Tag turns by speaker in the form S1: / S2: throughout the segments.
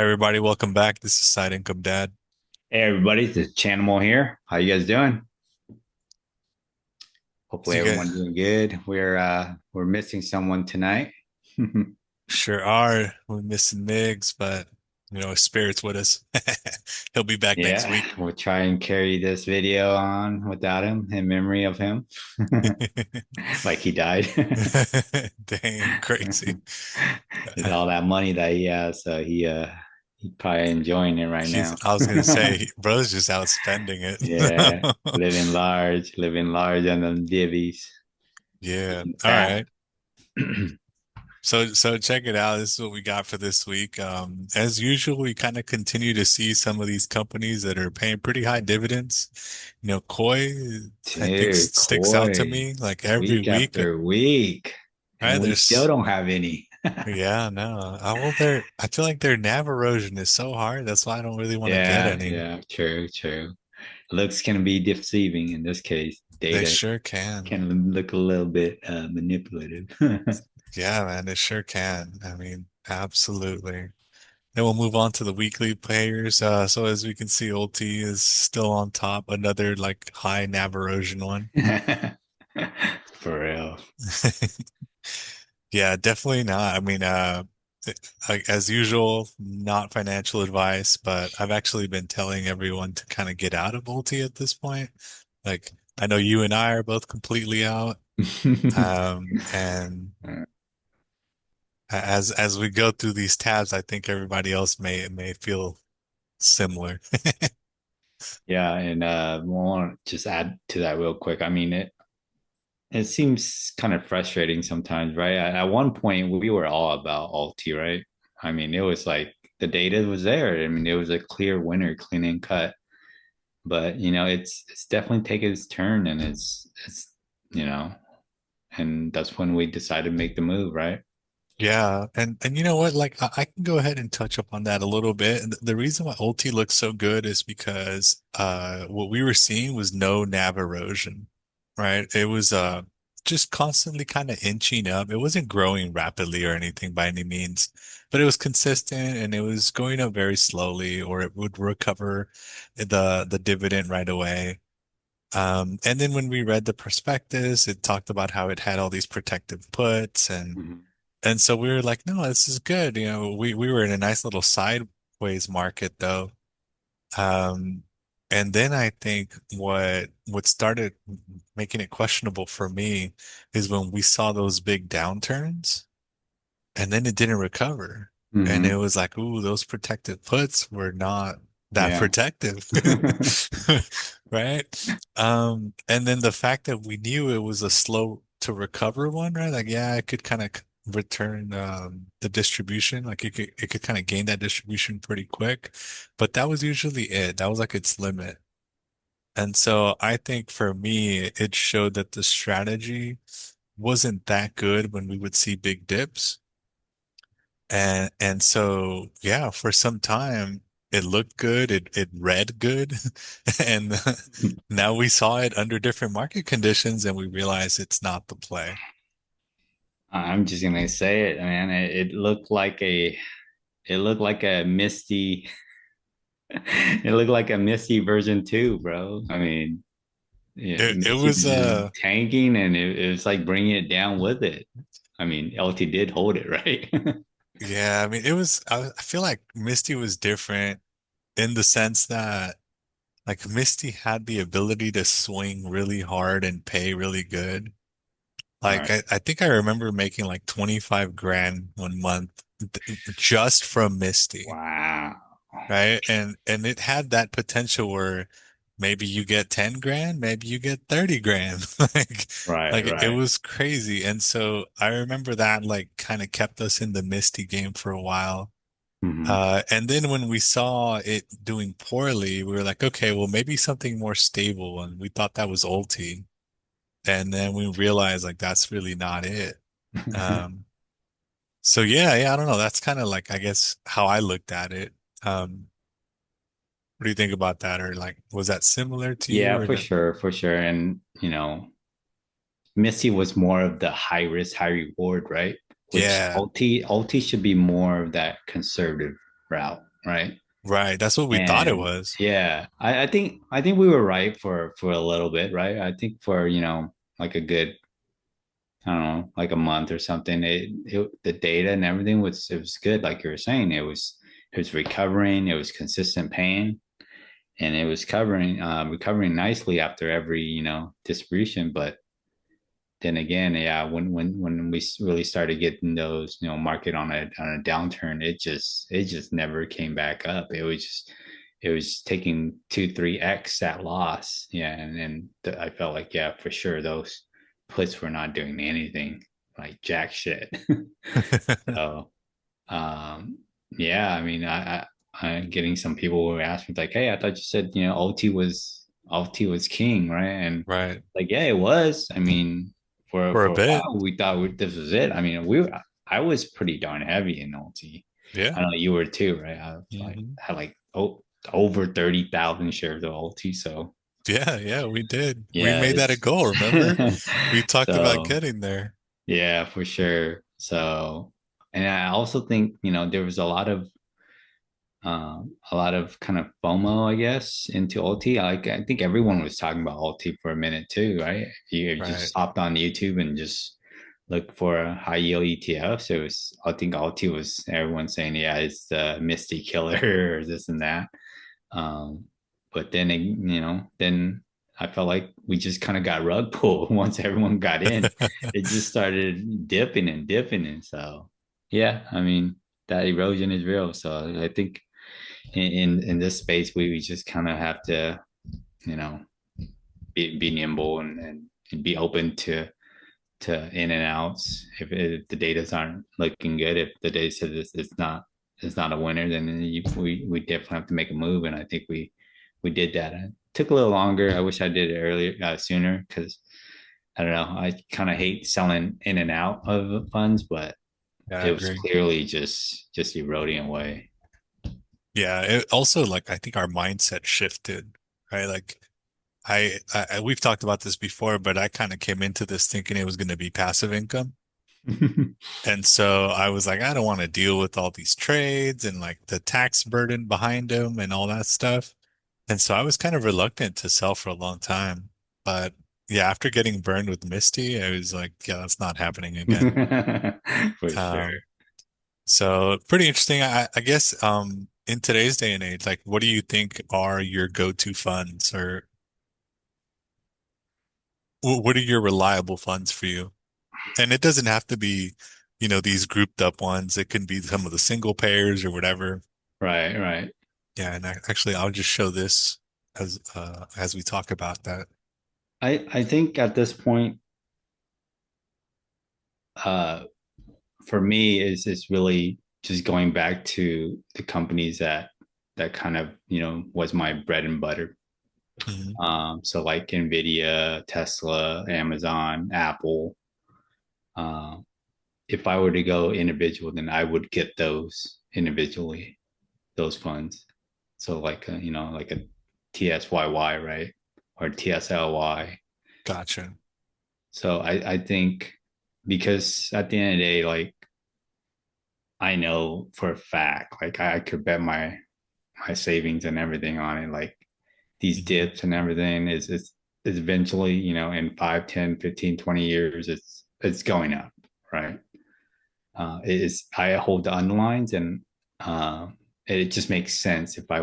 S1: Everybody, welcome back. This is Side Income Dad.
S2: Hey everybody, this is Chanimal here. How you guys doing? Hopefully
S1: You guys
S2: everyone doing good. We're missing someone tonight.
S1: sure are. We're missing Migs, but his spirit's with us. He'll be back next
S2: Yeah,
S1: week.
S2: we'll try and carry this video on without him in memory of him. Like he died.
S1: Dang, crazy.
S2: It's all that money that he has, so he's probably enjoying it right
S1: He's,
S2: now.
S1: I was gonna say, bro's just out spending
S2: Yeah,
S1: it.
S2: living large on them divvies.
S1: Yeah.
S2: Eating
S1: All
S2: fat.
S1: right. So check it out. This is what we got for this week. As usual, we kind of continue to see some of these companies that are paying pretty high dividends. Koi, I think
S2: Dude,
S1: sticks out to
S2: Koi,
S1: me like every
S2: week
S1: week.
S2: after week,
S1: Right?
S2: and we still don't have any.
S1: Yeah, no. I feel like their NAV erosion is so hard. That's why I don't really want to get
S2: Yeah,
S1: any.
S2: yeah, true, true. Looks can be deceiving in this case.
S1: They
S2: Data
S1: sure can.
S2: can look a little bit manipulative.
S1: Yeah, man, they sure can. I mean, absolutely. Then we'll move on to the weekly players. So as we can see, Ulti is still on top, another like high NAV erosion one.
S2: For real.
S1: Yeah, definitely not. I mean, like as usual, not financial advice, but I've actually been telling everyone to kind of get out of Ulti at this point. Like, I know you and I are both completely out. And as we go through these tabs, I think everybody else may feel similar.
S2: Yeah, and I want to just add to that real quick. I mean, it seems kind of frustrating sometimes, right? At one point, we were all about Alti, right? I mean, it was like the data was there. I mean, it was a clear winner, clean and cut. But it's definitely taken its turn, and it's you know, and that's when we decided to make the move, right?
S1: Yeah, and you know what? Like I can go ahead and touch up on that a little bit. And the reason why Ulti looks so good is because what we were seeing was no nav erosion, right? It was just constantly kind of inching up. It wasn't growing rapidly or anything by any means, but it was consistent and it was going up very slowly, or it would recover the dividend right away. And then when we read the prospectus, it talked about how it had all these protective puts
S2: Mhm.
S1: and so we were like, no, this is good. We were in a nice little sideways market though. Um, and then I think what started making it questionable for me is when we saw those big downturns and then it didn't recover. And it
S2: Mhm.
S1: was like, ooh, those protective puts were not that
S2: Yeah.
S1: protective. Right? And then the fact that we knew it was a slow to recover one, right? Like, yeah, it could kind of return the distribution. Like it could kind of gain that distribution pretty quick. But that was usually it. That was like its limit. And so I think for me, it showed that the strategy wasn't that good when we would see big dips. And so yeah, for some time it looked good, it read good, and now we saw it under different market conditions, and we realize it's not the play.
S2: I'm just gonna say it, man. It looked like a misty. It looked like a misty version too, bro. I mean, yeah,
S1: It
S2: Misty
S1: was
S2: was just tanking, and it was like bringing it down with it. I mean, LT did hold it, right?
S1: yeah, I mean it was I feel like Misty was different in the sense that like Misty had the ability to swing really hard and pay really good.
S2: All
S1: Like
S2: right.
S1: I think I remember making like 25 grand one month just from Misty.
S2: Wow.
S1: Right? And it had that potential where maybe you get 10 grand, maybe you get 30 grand. Like
S2: Right,
S1: like it
S2: right.
S1: was crazy. And so I remember that like kind of kept us in the Misty game for a while.
S2: Hmm.
S1: And then when we saw it doing poorly, we were like, okay, well maybe something more stable. And we thought that was Ulti. And then we realized like that's really not it. Um, so yeah, I don't know. That's kind of like I guess how I looked at it. Um, What do you think about that? Or like, was that similar to you
S2: Yeah,
S1: or
S2: for
S1: no?
S2: sure, for sure. And Missy was more of the high risk, high reward, right? Which
S1: Yeah,
S2: Ulti should be more of that conservative route. right?
S1: Right. That's what we thought it
S2: And
S1: was.
S2: yeah, I think we were right for a little bit, right? I think for like a good, I don't know, like a month or something. The data and everything was good, like you were saying. It was recovering. It was consistent pain, and it was recovering nicely after every distribution. But then again, yeah, when we really started getting those market on a downturn, it just never came back up. It was taking 2-3x that loss. Yeah, and I felt like, yeah, for sure those puts were not doing anything, like jack shit. So um yeah, I mean, I'm getting some people who are asking like, hey, I thought you said OT was king, right? And
S1: Right.
S2: like, yeah, it was. I mean, for
S1: For a
S2: for a
S1: bit.
S2: while we thought this was it. I mean, I was pretty darn heavy in OT.
S1: Yeah.
S2: I know you were too, right? I
S1: Hmm.
S2: had like over 30,000 shares of OT. So
S1: Yeah, yeah, we did. We
S2: yeah,
S1: made that a
S2: it's
S1: goal, remember? We talked about
S2: so
S1: getting there.
S2: yeah, for sure. So, and I also think there was a lot of kind of FOMO, I guess, into Ulti. Like, I think everyone was talking about Ulti for a minute too, right? If you
S1: Right.
S2: just hopped on YouTube and just look for high yield ETFs, I think Ulti was everyone saying, yeah, it's the Misty Killer or this and that. Um, but then, then I felt like we just kind of got rug pulled once everyone got in. It just started dipping and dipping. And so, yeah, I mean, that erosion is real. So I think in this space we just kind of have to you know be nimble and be open to in and outs if the data's aren't looking good. If the data says it's not a winner, then we definitely have to make a move, and I think we did that. It took a little longer. I wish I did it earlier, sooner, because I don't know, I kind of hate selling in and out of funds, but
S1: Yeah, I
S2: it was
S1: agree.
S2: clearly just eroding away.
S1: Yeah, it also like I think our mindset shifted, right? Like we've talked about this before, but I kind of came into this thinking it was going to be passive income. And so I was like, I don't want to deal with all these trades and like the tax burden behind them and all that stuff. And so I was kind of reluctant to sell for a long time. But yeah, after getting burned with Misty, I was like, yeah, that's not happening again.
S2: For sure.
S1: Um, so pretty interesting. I guess in today's day and age, like what do you think are your go-to funds or what are your reliable funds for you? And it doesn't have to be, these grouped up ones. It can be some of the single pairs or whatever.
S2: Right, right.
S1: Yeah, and actually I'll just show this as we talk about that.
S2: I think at this point, uh, for me, is really just going back to the companies that kind of was my bread and butter.
S1: Mhm.
S2: So like Nvidia, Tesla, Amazon, Apple. Uh, if I were to go individual, then I would get those individually, those funds. So like a TSYY, right, or TSLY.
S1: Gotcha.
S2: So I think, because at the end of the day, like, I know for a fact, like, I could bet my savings and everything on it. Like, these
S1: Mhm.
S2: dips and everything is eventually, in 5, 10, 15, 20 years, it's going up, right? It is, I hold the underlines, and it just makes sense. If I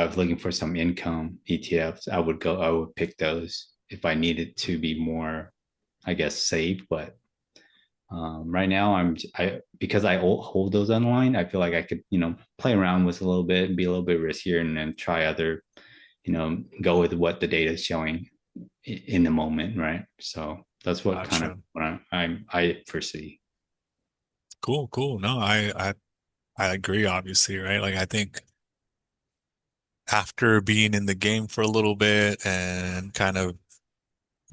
S2: was looking for some income ETFs, I would pick those if I needed to be more, I guess, safe. But right now, because I hold those online, I feel like I could, play around with a little bit and be a little bit riskier, and then try other, go with what the data is showing in the moment, right? So that's what kind of
S1: Gotcha.
S2: what I foresee.
S1: Cool, cool. No, I agree, obviously, right? Like I think after being in the game for a little bit and kind of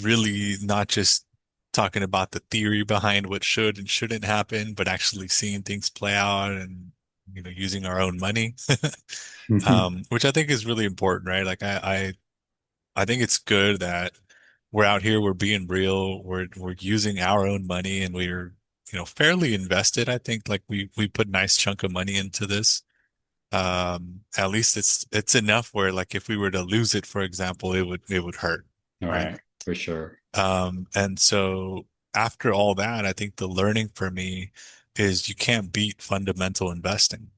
S1: really not just talking about the theory behind what should and shouldn't happen, but actually seeing things play out and using our own money, which I think is really important, right? Like I think it's good that we're out here, we're being real, we're using our own money, and we're fairly invested. I think like we put nice chunk of money into this. At least it's enough where like if we were to lose it, for example, it would hurt,
S2: All
S1: right?
S2: right, for sure.
S1: And so after all that, I think the learning for me is you can't beat fundamental investing.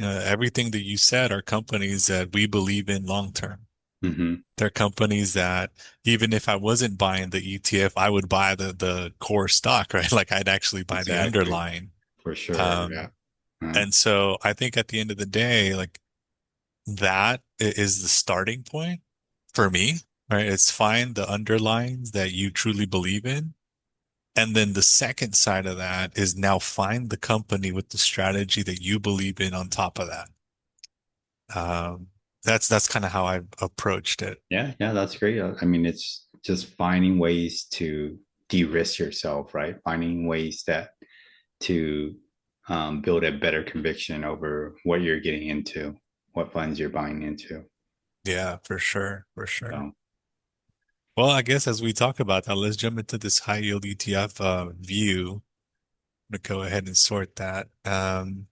S1: Everything that you said are companies that we believe in long term.
S2: Hmm.
S1: They're companies that even if I wasn't buying the ETF, I would buy the core stock, right? Like I'd actually buy the
S2: Exactly,
S1: underlying.
S2: for sure. Yeah.
S1: Um,
S2: Uh,
S1: and so I think at the end of the day, like that is the starting point for me, right? It's find the underlyings that you truly believe in. And then the second side of that is now find the company with the strategy that you believe in on top of that. Um, that's kind of how I've approached it.
S2: yeah, yeah, that's great. I mean, it's just finding ways to de-risk yourself, right? Finding ways that to build a better conviction over what you're getting into, what funds you're buying into.
S1: Yeah, for sure, for sure.
S2: So,
S1: Well, I guess as we talk about that, let's jump into this high yield ETF view. I'm gonna go ahead and sort that and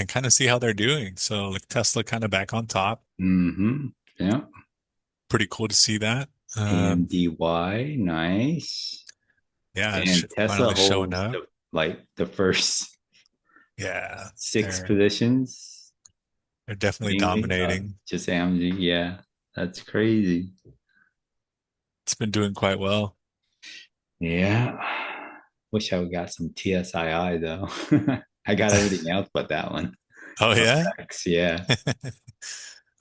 S1: kind of see how they're doing. So like Tesla kind of back on top.
S2: yeah.
S1: Pretty cool to see that.
S2: AMDY, nice.
S1: Yeah, it's
S2: And Tesla
S1: finally showing
S2: holds
S1: up.
S2: the first
S1: Yeah,
S2: six
S1: they're
S2: positions,
S1: they're definitely
S2: mainly.
S1: dominating.
S2: Just AMG, yeah, that's crazy.
S1: It's been doing quite well.
S2: Yeah. Wish I would got some TSII though. I got everything else but that one.
S1: Oh yeah?
S2: X, yeah.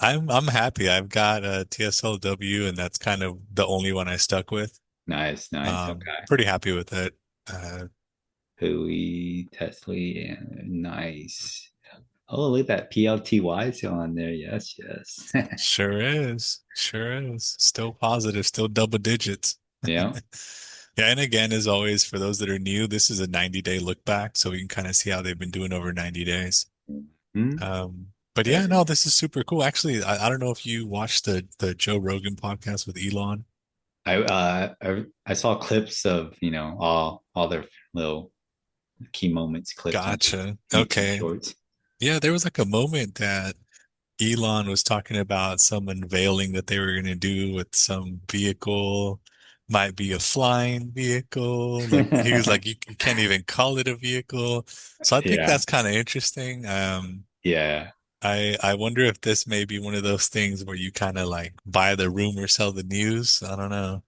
S1: I'm happy. I've got a TSLW and that's kind of the only one I stuck with.
S2: Nice, nice. Okay.
S1: Pretty happy with it. Uh,
S2: Hui, Tesla, and nice. Oh, look at that PLTY still on there. Yes, yes.
S1: sure is. Sure is. Still positive, still double digits.
S2: Yeah.
S1: Yeah, and again, as always, for those that are new, this is a 90-day look back, so we can kind of see how they've been doing over 90 days.
S2: Hmm.
S1: But yeah,
S2: Very
S1: no, this is super cool. Actually, I don't know if you watched the Joe Rogan podcast with Elon.
S2: I saw clips of all their little key moments clips on
S1: Gotcha.
S2: YouTube
S1: Okay.
S2: Shorts.
S1: Yeah, there was like a moment that Elon was talking about some unveiling that they were going to do with some vehicle, might be a flying vehicle. Like he was like, you can't even call it a vehicle. So I think
S2: Yeah,
S1: that's kind of interesting.
S2: yeah,
S1: I wonder if this may be one of those things where you kind of like buy the rumor, sell the news. I don't know.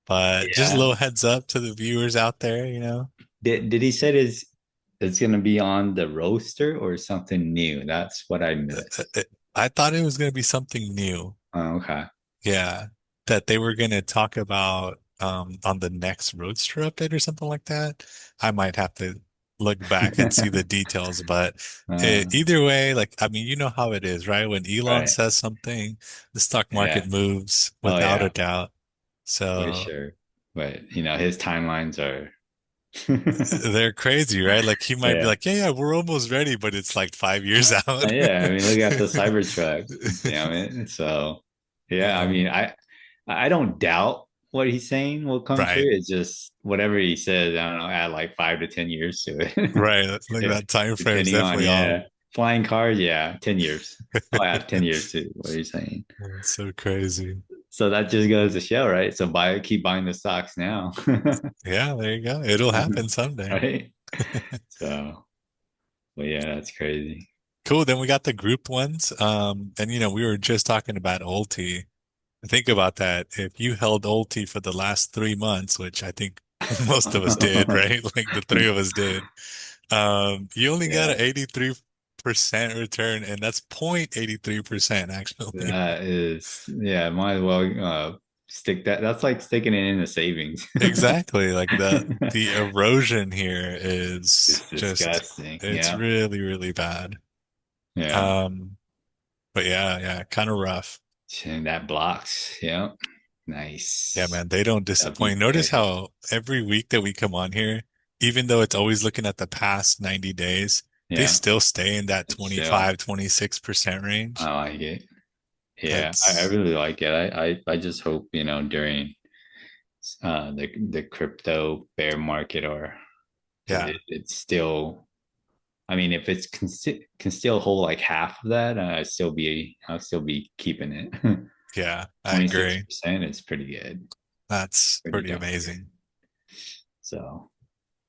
S1: But just a
S2: yeah.
S1: little heads up to the viewers out there.
S2: Did he say it's gonna be on the roaster or something new? That's what I missed.
S1: I thought it was going to be something new.
S2: Oh, okay.
S1: Yeah, that they were going to talk about on the next Roadster update or something like that. I might have to look back and see the details, but
S2: uh,
S1: either way, like I mean, you know how it is, right? When Elon
S2: right.
S1: says something, the stock market
S2: Yeah.
S1: moves
S2: Oh
S1: without a
S2: yeah,
S1: doubt.
S2: for
S1: So
S2: sure. But his timelines are
S1: they're crazy, right? Like he might be
S2: yeah.
S1: like, yeah, yeah, we're almost ready, but it's like 5 years out.
S2: Yeah, I mean, look at the Cybertruck. Damn it. So, yeah, I
S1: Yeah,
S2: mean, I don't doubt what he's saying will come true.
S1: right,
S2: It's just whatever he says, I don't know, add like 5 to 10 years to it.
S1: right. Like
S2: Yeah,
S1: that time frame is
S2: depending on,
S1: definitely off.
S2: yeah. Flying cars, yeah, 10 years. I'll add 10 years to what you're saying.
S1: It's so crazy.
S2: So that just goes to show, right? So keep buying the stocks now.
S1: Yeah, there you go. It'll happen someday.
S2: Right? So, but yeah, that's crazy.
S1: Cool. Then we got the group ones. And we were just talking about Ulti. Think about that. If you held Ulti for the last 3 months, which I think most of us did, right? Like the three of us did, you only got
S2: Yeah.
S1: an 83% return, and that's 0.83% actually.
S2: That is, yeah, might as well stick that. That's like sticking it in the savings.
S1: Exactly. Like the erosion here is
S2: It's
S1: just
S2: disgusting.
S1: it's
S2: Yeah.
S1: really, really bad.
S2: Yeah.
S1: Um, but yeah, yeah, kind of rough.
S2: And that blocks. Yeah.
S1: Yeah,
S2: Nice.
S1: man, they don't disappoint. Notice
S2: WK.
S1: how every week that we come on here, even though it's always looking at the past 90 days, they
S2: Yeah.
S1: still stay in that
S2: It's still,
S1: 25-26% range.
S2: I like it. Yeah. I
S1: It's
S2: really like it. I just hope, during the crypto bear market or
S1: Yeah.
S2: it's still, I mean, if it's can still hold like half of that, I'll still be keeping it.
S1: Yeah, I
S2: Twenty six
S1: agree.
S2: percent is pretty good,
S1: That's
S2: pretty
S1: pretty
S2: darn good.
S1: amazing.
S2: So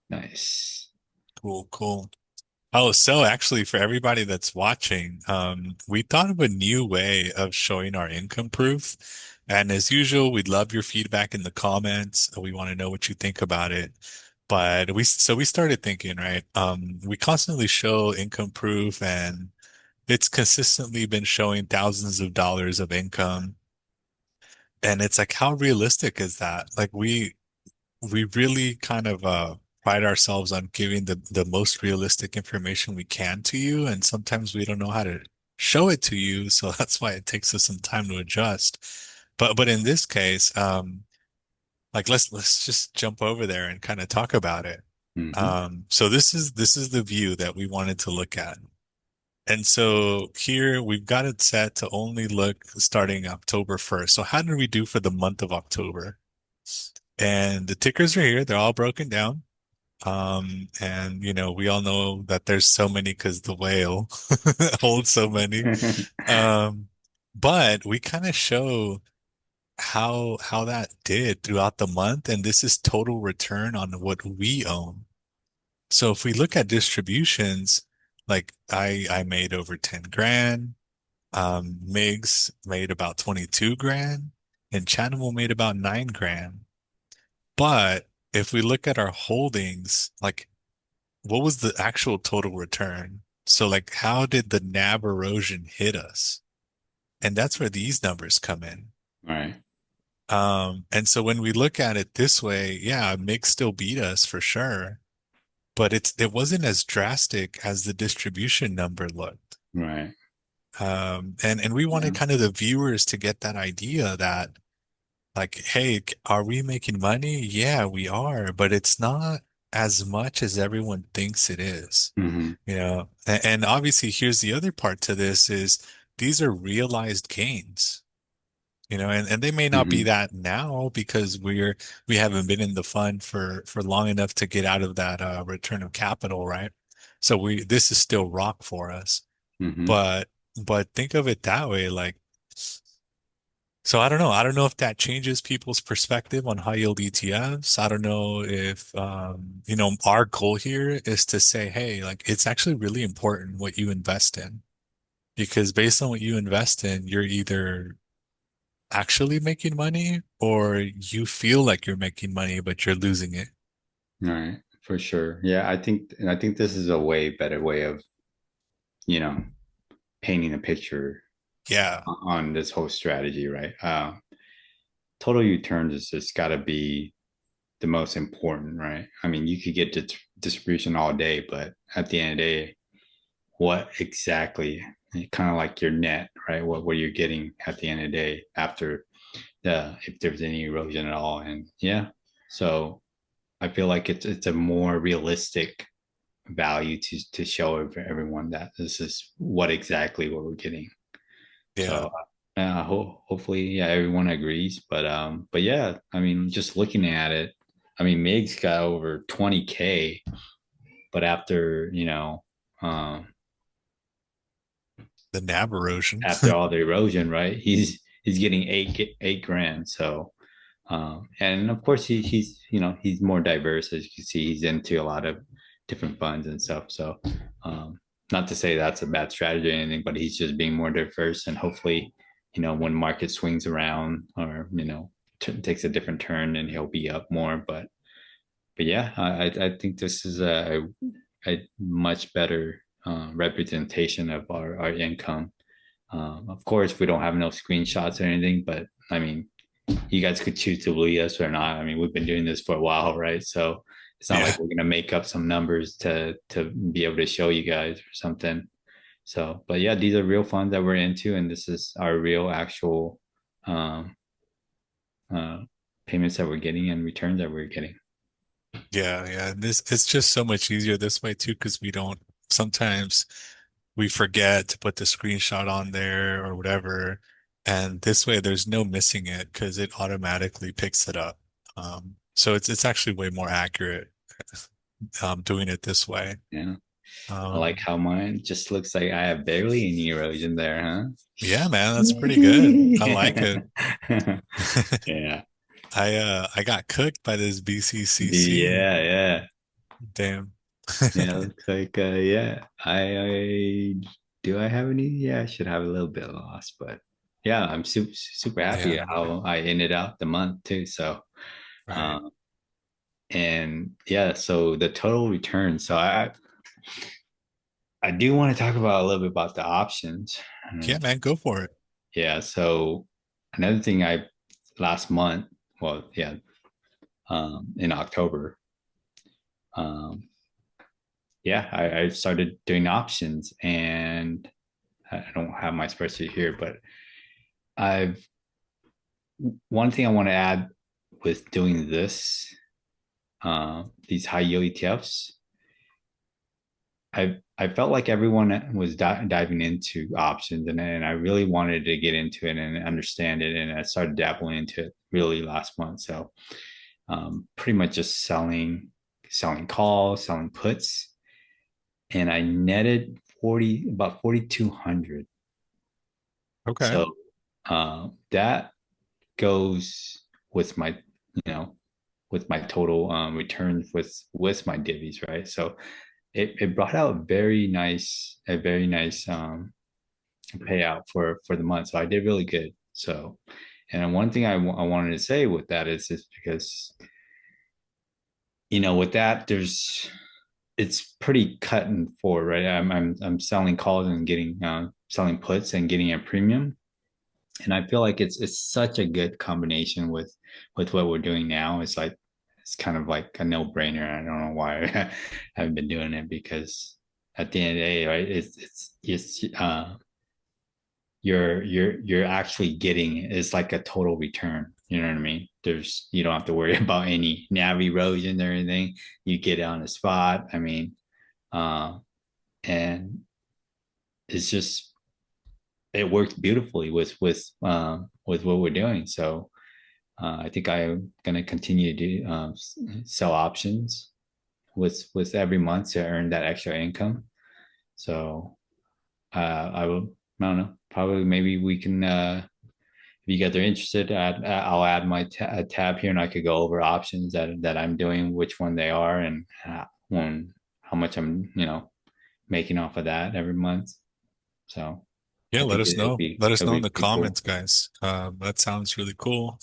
S2: nice.
S1: Cool, cool. Oh, so actually for everybody that's watching, we thought of a new way of showing our income proof. And as usual, we'd love your feedback in the comments. We want to know what you think about it. But we started thinking, right? We constantly show income proof and it's consistently been showing thousands of dollars of income. And it's like, how realistic is that? Like we really kind of pride ourselves on giving the most realistic information we can to you, and sometimes we don't know how to show it to you, so that's why it takes us some time to adjust. But in this case, like let's just jump over there and kind of talk about it.
S2: Mm-hmm.
S1: So this is the view that we wanted to look at. And so here we've got it set to only look starting October 1st. So how did we do for the month of October? And the tickers are here. They're all broken down. And we all know that there's so many because the whale holds so many. Um, but we kind of show how that did throughout the month, and this is total return on what we own. So if we look at distributions, like I made over 10 grand, Migs made about 22 grand, and Chanimal made about 9 grand. But if we look at our holdings, like what was the actual total return? So like how did the NAV erosion hit us? And that's where these numbers come in.
S2: All right.
S1: And so when we look at it this way, yeah, MIG still beat us for sure, but it wasn't as drastic as the distribution number looked.
S2: Right.
S1: And we wanted
S2: Yeah.
S1: kind of the viewers to get that idea that like, hey, are we making money? Yeah, we are, but it's not as much as everyone thinks it is.
S2: Mm-hmm.
S1: And obviously here's the other part to this is these are realized gains, and they may not be
S2: Mm-hmm.
S1: that now because we haven't been in the fund for long enough to get out of that return of capital, right? So this is still rock for us.
S2: Mm-hmm.
S1: But think of it that way, like so I don't know. I don't know if that changes people's perspective on high yield ETFs. I don't know if our goal here is to say, hey, like it's actually really important what you invest in because based on what you invest in, you're either actually making money or you feel like you're making money, but you're losing it.
S2: All right. For sure. Yeah, I think this is a way better way of, you know, painting a picture
S1: Yeah.
S2: on this whole strategy, right? Total returns is just got to be the most important, right? I mean, you could get distribution all day, but at the end of the day, what exactly, kind of like your net, right? What you're getting at the end of the day after if there's any erosion at all, and yeah, so I feel like it's a more realistic value to show everyone that this is what we're getting.
S1: Yeah.
S2: So hopefully, yeah, everyone agrees. But yeah, I mean, just looking at it, I mean, Mig's got over 20K, but
S1: The NAV erosion.
S2: after all the erosion, right? He's getting eight grand. So and of course he's more diverse, as you can see. He's into a lot of different funds and stuff. So um, not to say that's a bad strategy or anything, but he's just being more diverse, and hopefully, when market swings around or takes a different turn, and he'll be up more. But yeah, I think this is a much better representation of our income. Of course, we don't have no screenshots or anything, but I mean, you guys could choose to believe us or not. I mean, we've been doing this for a while, right? So it's not
S1: Yeah.
S2: like we're gonna make up some numbers to be able to show you guys or something. So, but yeah, these are real funds that we're into, and this is our real actual um, uh, payments that we're getting and returns that we're getting.
S1: Yeah. Yeah. This it's just so much easier this way too, because we don't sometimes we forget to put the screenshot on there or whatever. And this way there's no missing it because it automatically picks it up. So it's actually way more accurate. doing it this way.
S2: Yeah. I like
S1: Um,
S2: how mine just looks like I have barely any erosion there, huh?
S1: yeah, man, that's pretty good. I like it.
S2: Yeah.
S1: I got cooked by this BCCC.
S2: Yeah, yeah.
S1: Damn.
S2: Yeah, looks like yeah. I do I have any? Yeah, I should have a little bit of loss, but yeah, I'm super happy
S1: Yeah,
S2: how I ended out the month too. So
S1: right.
S2: um and yeah, so the total return. So I do want to talk about a little bit about the options.
S1: Yeah, man, go for it.
S2: Yeah, so another thing I last month, well, yeah, in October, um, yeah, I started doing options, and I don't have my spreadsheet here, but I've one thing I want to add with doing this, these high yield ETFs. I felt like everyone was diving into options, and I really wanted to get into it and understand it, and I started dabbling into it really last month. So pretty much just selling calls, selling puts, and I netted 40 about 4,200.
S1: Okay.
S2: So that goes with my with my total return with my divvies, right? So it brought out a very nice payout for the month. So I did really good. So, and one thing I wanted to say with that is just because with that it's pretty cut and forward, right? I'm selling calls and getting selling puts and getting a premium, and I feel like it's such a good combination with what we're doing now. It's like it's kind of like a no brainer. I don't know why I haven't been doing it because at the end of the day, right? It's you're actually getting it's like a total return. You know what I mean? You don't have to worry about any nav erosion or anything. You get it on the spot. I mean, uh, and it's just it worked beautifully with what we're doing. So I think I'm gonna continue to do sell options with every month to earn that extra income. So I will. I don't know. Probably maybe we can. If you guys are interested, I'll add my tab here, and I could go over options that I'm doing, which one they are, and how much I'm making off of that every month. So
S1: Yeah,
S2: I
S1: let
S2: think
S1: us know. Let us
S2: it'll
S1: know in
S2: be
S1: the
S2: pretty
S1: comments,
S2: cool.
S1: guys. That sounds really cool.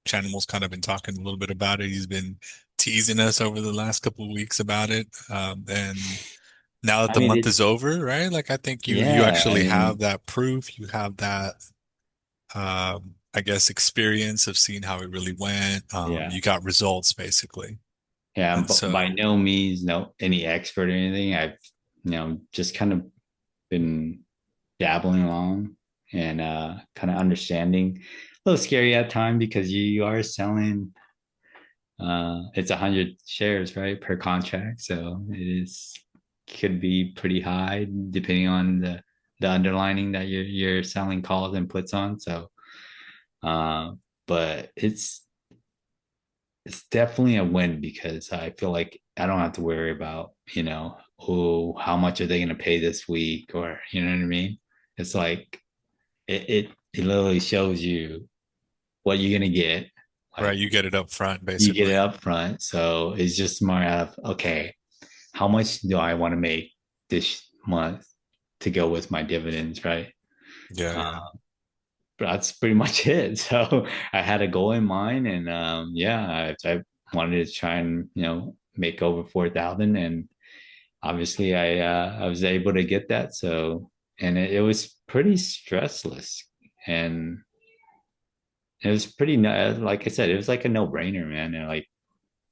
S1: Chanimal's kind of been talking a little bit about it. He's been teasing us over the last couple of weeks about it. And now that
S2: I
S1: the
S2: mean,
S1: month
S2: it's
S1: is over, right? Like I think you
S2: yeah. I
S1: actually have
S2: mean,
S1: that proof. You have that I guess experience of seeing how it really went.
S2: yeah,
S1: You got results basically.
S2: yeah.
S1: And
S2: But by
S1: so
S2: no means, no any expert or anything. I've just kind of been dabbling along and kind of understanding. A little scary at time because you are selling. It's 100 shares, right, per contract, so it is could be pretty high depending on the underlining that you're selling calls and puts on. So, uh, but it's definitely a win because I feel like I don't have to worry about, oh, how much are they going to pay this week, or you know what I mean? It's like it literally shows you what you're going to get.
S1: right,
S2: Like
S1: you get it up front
S2: you get it
S1: basically.
S2: up front. So it's just more of, okay, how much do I want to make this month to go with my dividends, right?
S1: Yeah,
S2: Uh,
S1: yeah.
S2: that's pretty much it. So I had a goal in mind, and yeah, I wanted to try and make over 4,000, and obviously I was able to get that. So and it was pretty stressless, and it was pretty like I said, it was like a no brainer, man. And like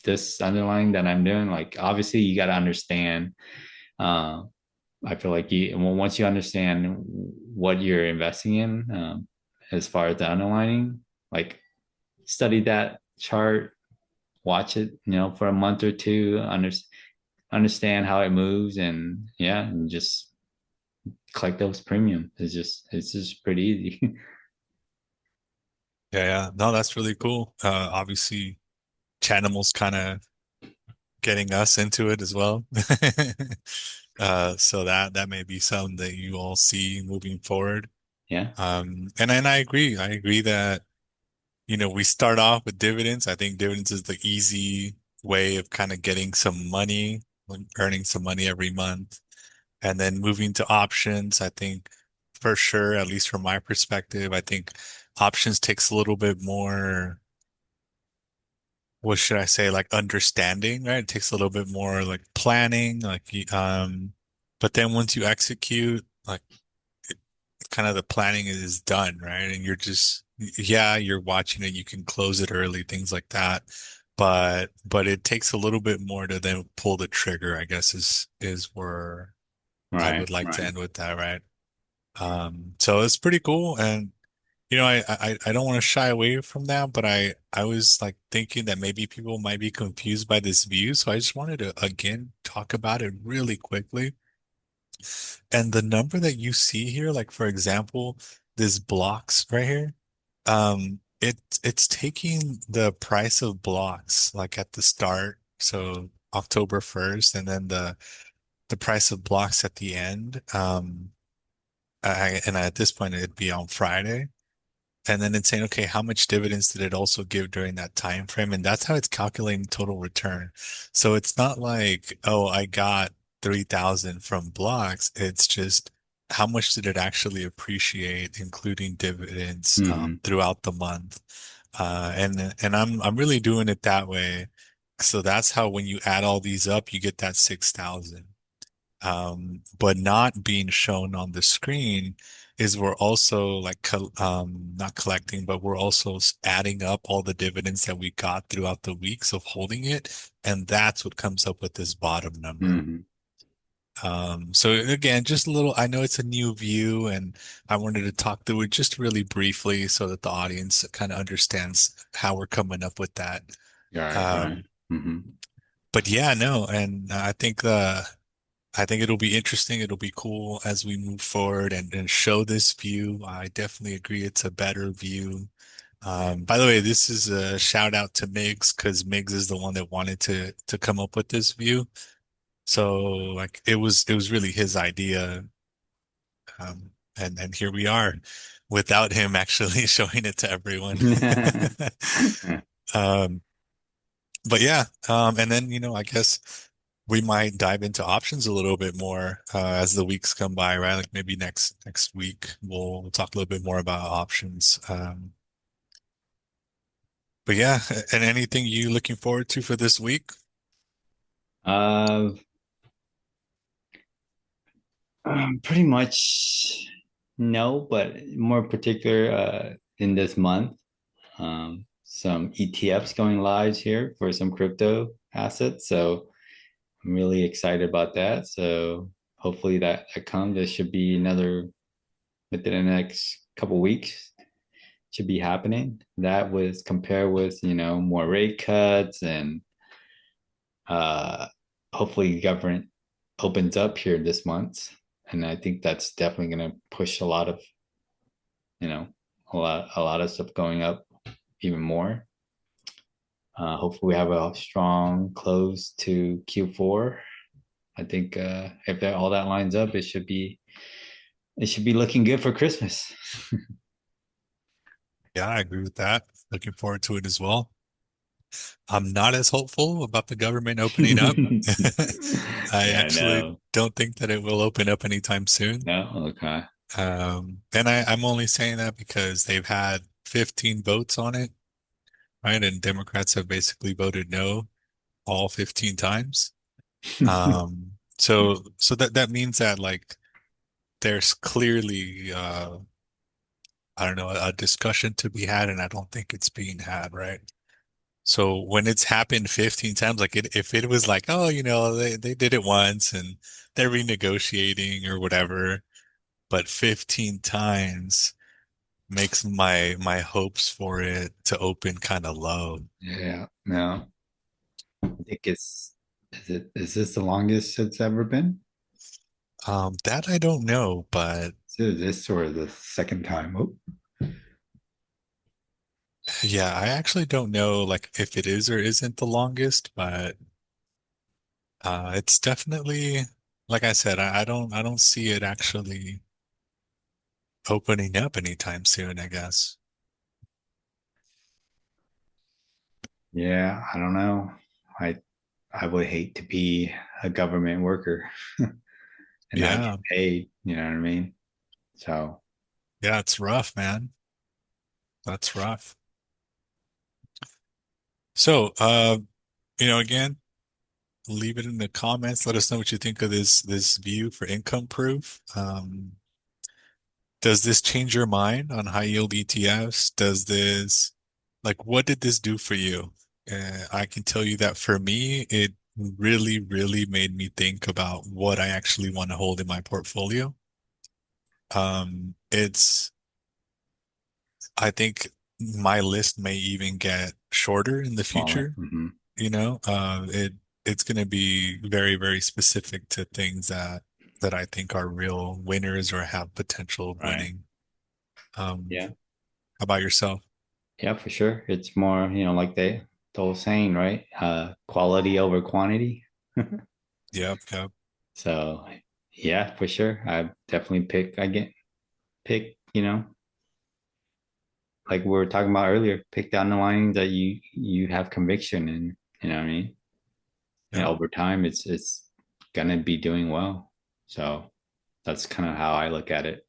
S2: this underlying that I'm doing, like obviously you got to understand. Uh, I feel like once you understand what you're investing in, as far as the underlining, like study that chart, watch it, for a month or two, understand how it moves, and yeah, and just collect those premium. It's just pretty easy.
S1: Yeah, yeah. No, that's really cool. Obviously Chanimal's kind of getting us into it as well. So that may be something that you all see moving forward.
S2: Yeah.
S1: And I agree. I agree that, we start off with dividends. I think dividends is the easy way of kind of getting some money, like earning some money every month. And then moving to options, I think for sure, at least from my perspective, I think options takes a little bit more, what should I say, like understanding, right? It takes a little bit more like planning, but then once you execute, like it, kind of the planning is done, right? And you're just, yeah, you're watching it, you can close it early, things like that. But it takes a little bit more to then pull the trigger, I guess is where I
S2: Right.
S1: would like to
S2: Right.
S1: end with that, right? So it's pretty cool. And I don't want to shy away from that, but I was like thinking that maybe people might be confused by this view. So I just wanted to again talk about it really quickly. And the number that you see here, like for example, this blocks right here, it's taking the price of blocks like at the start, so October 1st, and then the price of blocks at the end. And at this point it'd be on Friday. And then it's saying, okay, how much dividends did it also give during that time frame? And that's how it's calculating total return. So it's not like, oh, I got 3,000 from blocks. It's just how much did it actually appreciate, including dividends,
S2: Hmm.
S1: throughout the month. And I'm really doing it that way. So that's how when you add all these up, you get that 6,000. But not being shown on the screen is we're also like not collecting, but we're also adding up all the dividends that we got throughout the weeks of holding it, and that's what comes up with this bottom number.
S2: Hmm.
S1: So again, just a little, I know it's a new view, and I wanted to talk through it just really briefly so that the audience kind of understands how we're coming up with that.
S2: Right. Right.
S1: Um,
S2: Hmm.
S1: but yeah, no, and I think it'll be interesting. It'll be cool as we move forward and show this view. I definitely agree it's a better view. By the way, this is a shout out to Miggs because Miggs is the one that wanted to come up with this view. So like it was really his idea. And here we are without him actually showing it to everyone. Um, but yeah, and then I guess we might dive into options a little bit more as the weeks come by, right? Like maybe next week we'll talk a little bit more about options. But yeah, and anything you looking forward to for this week?
S2: Uh, Pretty much no, but more particular in this month, some ETFs going live here for some crypto assets. So I'm really excited about that. So hopefully that comes. There should be another within the next couple weeks. Should be happening. That was compared with more rate cuts and uh, hopefully the government opens up here this month, and I think that's definitely going to push a lot of you know a lot of stuff going up even more. Hopefully, we have a strong close to Q4. I think if all that lines up, it should be looking good for Christmas.
S1: Yeah, I agree with that. Looking forward to it as well. I'm not as hopeful about the government opening up. I
S2: Yeah,
S1: actually
S2: no,
S1: don't think that it will open up anytime soon.
S2: no, okay.
S1: And I'm only saying that because they've had 15 votes on it, right? And Democrats have basically voted no all 15 times. So that means that like there's clearly I don't know, a discussion to be had, and I don't think it's being had, right? So when it's happened 15 times, like if it was like, oh, they did it once and they're renegotiating or whatever, but 15 times makes my hopes for it to open kind of low.
S2: Yeah, no, I think is this the longest it's ever been?
S1: That I don't know, but
S2: So this or the second time? Oh,
S1: yeah, I actually don't know like if it is or isn't the longest, but It's definitely, like I said, I don't see it actually opening up anytime soon, I guess.
S2: Yeah, I don't know. I I would hate to be a government worker and not get
S1: Yeah.
S2: paid. You know what I mean? So
S1: Yeah, it's rough, man. That's rough. So, again, leave it in the comments. Let us know what you think of this view for income proof. Does this change your mind on high yield ETFs? Does this, like, what did this do for you? I can tell you that for me, it really, really made me think about what I actually want to hold in my portfolio. It's, I think my list may even get shorter in the
S2: smaller.
S1: future. You know, it's going to be very, very specific to things that I think are real winners or have potential of
S2: Right.
S1: winning. Um,
S2: Yeah.
S1: how about yourself?
S2: Yeah, for sure. It's more, like the whole saying, right? Quality over quantity.
S1: Yep, yep,
S2: So yeah, for sure. I definitely pick, like we were talking about earlier, pick down the lines that you have conviction in, you know what I mean? And
S1: yep.
S2: over time it's gonna be doing well. So that's kind of how I look at it.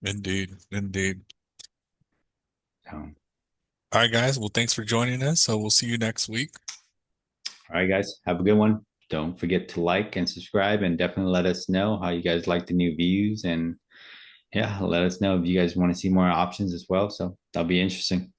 S1: Indeed, indeed.
S2: So
S1: All right, guys. Well, thanks for joining us. So we'll see you next week.
S2: all right, guys, have a good one. Don't forget to like and subscribe and definitely let us know how you guys like the new views and yeah, let us know if you guys want to see more options as well. So that'll be interesting.